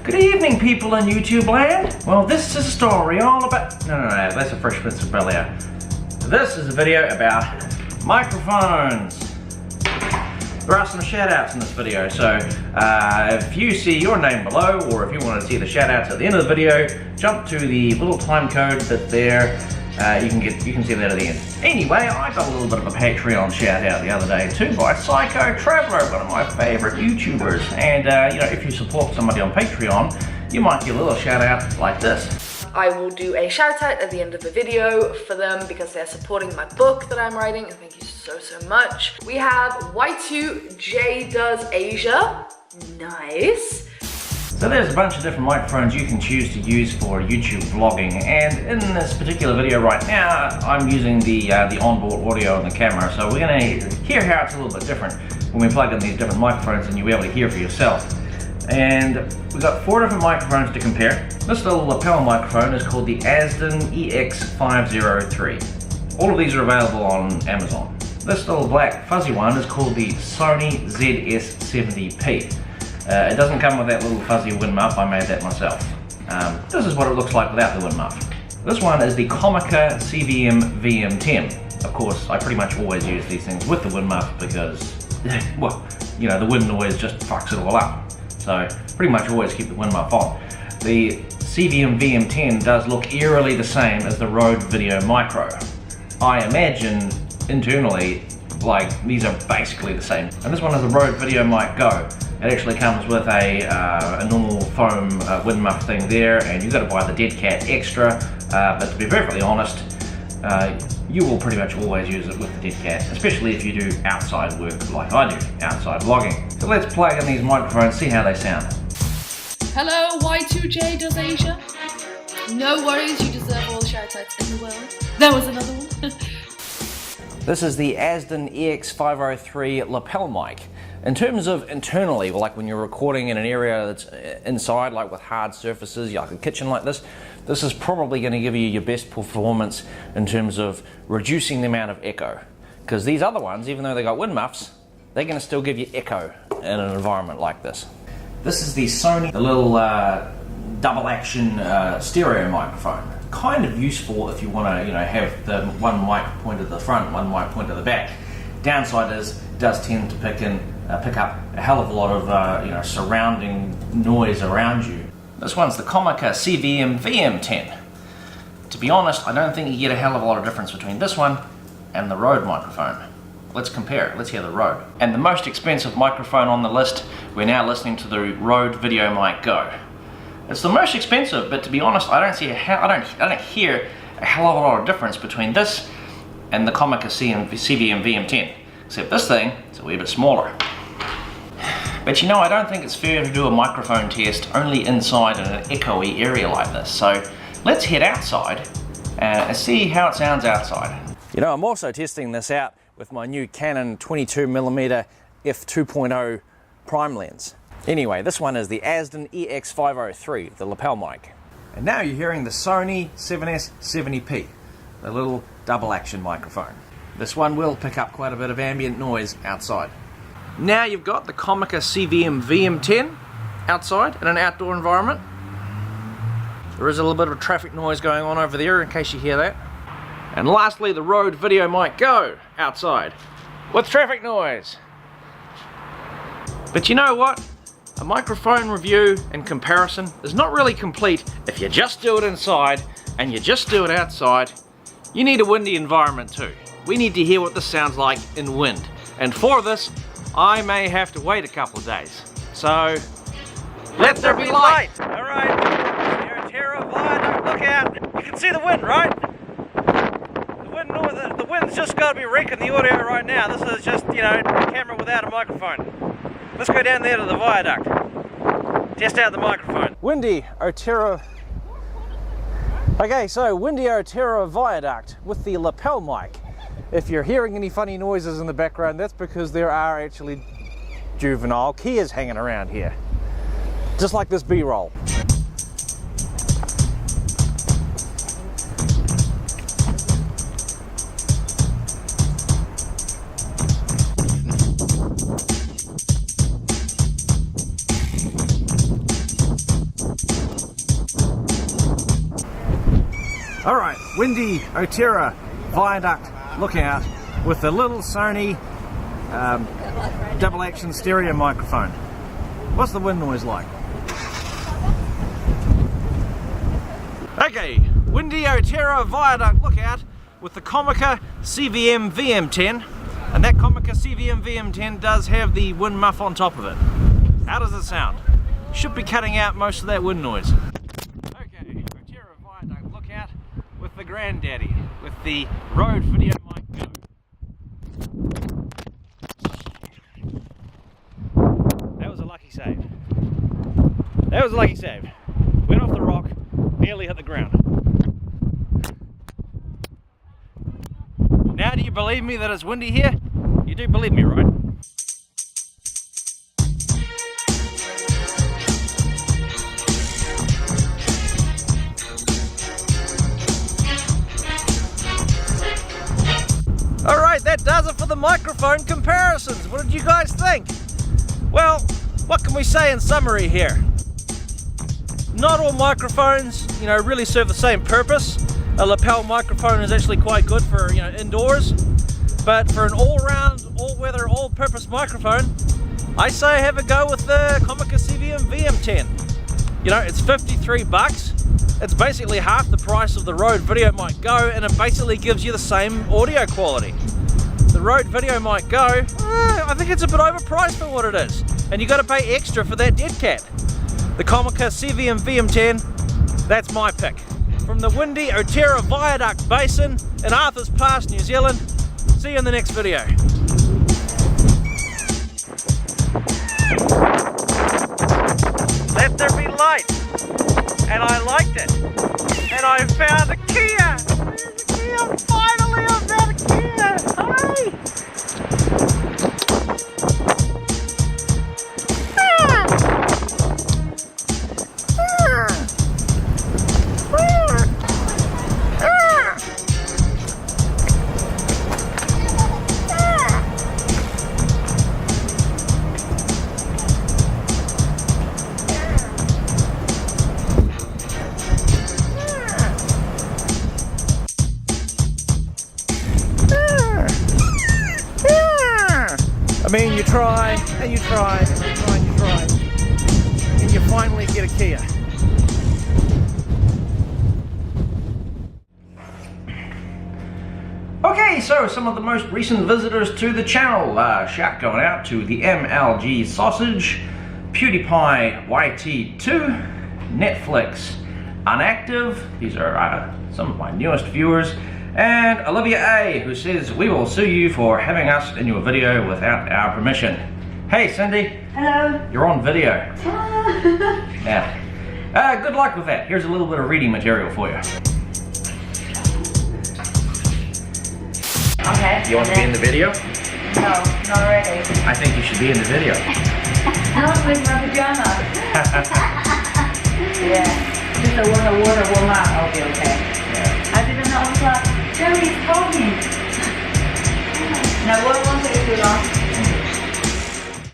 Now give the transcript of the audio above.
Good evening, people in YouTube land. Well, this is a story all about... No, that's a Fresh Prince of Bel-Air. This is a video about microphones. There are some shout-outs in this video, so if you see your name below, or if you want to see the shout-outs at the end of the video, jump to the little time code that's there. You can see that at the end. Anyway, I got a little bit of a Patreon shout-out the other day too by Psycho Traveler, one of my favourite YouTubers. And you know, if you support somebody on Patreon, you might get a little shout-out like this. I will do a shout-out at the end of the video for them because they're supporting my book that I'm writing, and thank you so much. We have Y2J Does Asia. Nice. So there's a bunch of different microphones you can choose to use for YouTube vlogging, and in this particular video right now I'm using the onboard audio on the camera, so we're going to hear how it's a little bit different when we plug in these different microphones and you'll be able to hear for yourself. And we've got 4 different microphones to compare. This little lapel microphone is called the Azden EX503. All of these are available on Amazon. This little black fuzzy one is called the Sony ECM-DS70P. It doesn't come with that little fuzzy wind muff, I made that myself. This is what it looks like without the wind muff. This one is the Comica VM10. Of course, I pretty much always use these things with the wind muff because, well, you know, the wind noise just fucks it all up. So, pretty much always keep the wind muff on. The VM10 does look eerily the same as the Rode Video Micro. I imagine, internally, like, these are basically the same. And this one is the Rode Videomic Go. It actually comes with a normal foam wind muff thing there, and you've got to buy the deadcat extra, but to be perfectly honest, you will pretty much always use it with the deadcat, especially if you do outside work like I do, outside vlogging. So let's plug in these microphones, see how they sound. Hello, Y2J Does Asia. No worries, you deserve all the shout-outs in the world. There was another one. This is the Azden EX503 lapel mic. In terms of internally, like when you're recording in an area that's inside, like with hard surfaces, like a kitchen like this is probably going to give you your best performance in terms of reducing the amount of echo. Because these other ones, even though they got wind muffs, they're going to still give you echo in an environment like this. This is the Sony, the little double action stereo microphone. Kind of useful if you want to, you know, have the one mic pointed to the front, one mic pointed to the back. Downside is it does tend to pick up a hell of a lot of you know, surrounding noise around you. This one's the Comica VM10. To be honest, I don't think you get a hell of a lot of difference between this one and the Rode microphone. Let's compare it. Let's hear the Rode. And the most expensive microphone on the list, we're now listening to the Rode Videomic Go. It's the most expensive, but to be honest, I don't hear a hell of a lot of difference between this and the Comica VM10. Except this thing is a wee bit smaller. But you know, I don't think it's fair to do a microphone test only inside in an echoey area like this. So let's head outside and see how it sounds outside. You know, I'm also testing this out with my new Canon 22mm f2.0 prime lens. Anyway, this one is the Azden EX503, the lapel mic. And now you're hearing the Sony ECM-DS70P, the little double action microphone. This one will pick up quite a bit of ambient noise outside. Now you've got the Comica VM10 outside in an outdoor environment. There is a little bit of traffic noise going on over there in case you hear that. And lastly, the Rode Videomic Go outside with traffic noise. But you know what? A microphone review and comparison is not really complete if you just do it inside and you just do it outside. You need a windy environment too. We need to hear what this sounds like in wind. And for this, I may have to wait a couple of days. So, let there be light! Alright, Terra Viaduct, look out! You can see the wind, right? The wind's just got to be wrecking the audio right now. This is just, you know, a camera without a microphone. Let's go down there to the viaduct. Test out the microphone. Windy Otera. Okay, so Windy Otera Viaduct with the lapel mic. If you're hearing any funny noises in the background, that's because there are actually juvenile Kias hanging around here. Just like this B-roll. Alright, windy Otera viaduct lookout with the little Sony double action stereo microphone. What's the wind noise like? Okay, windy Otera viaduct lookout with the Comica CVM-VM10, and that Comica CVM-VM10 does have the wind muff on top of it. How does it sound? Should be cutting out most of that wind noise. Okay, Otera viaduct lookout with the granddaddy, with the Rode Videomic Go. That was a lucky save. That was a lucky save. Went off the rock, nearly hit the ground. Now do you believe me that it's windy here? You do believe me, right? Alright, that does it for the microphone comparisons. What did you guys think? Well, what can we say in summary here? Not all microphones, really serve the same purpose. A lapel microphone is actually quite good for, indoors. But for an all-round, all-weather, all-purpose microphone, I say have a go with the Comica CVM-VM10. It's 53 bucks. It's basically half the price of the Rode Videomic Go, and it basically gives you the same audio quality. The Rode Videomic Go, I think it's a bit overpriced for what it is, and you got to pay extra for that deadcat. The Comica CVM-VM10, that's my pick. From the windy Otera Viaduct Basin in Arthur's Pass, New Zealand. See you in the next video. Let there be light. And I liked it. And I found a Kia. There's a Kia. Finally, I found a Kia. Hooray! I mean, you try, and you try, and you try, and you try, and you finally get a Kia. Okay, so some of the most recent visitors to the channel. Shout going out to the MLG Sausage, PewDiePie YT2, Netflix Unactive, these are some of my newest viewers, and Olivia A, who says, "We will sue you for having us in your video without our permission." Hey Cindy. Hello. You're on video. Yeah. Good luck with that. Here's a little bit of reading material for you. Okay. You want to be in the video? No, not ready. I think you should be in the video. Not with my pajamas. Yeah. Just a water warm up. I'll be okay. Yeah. I didn't know. I was like, Jerry's talking. Now, what won't take too long?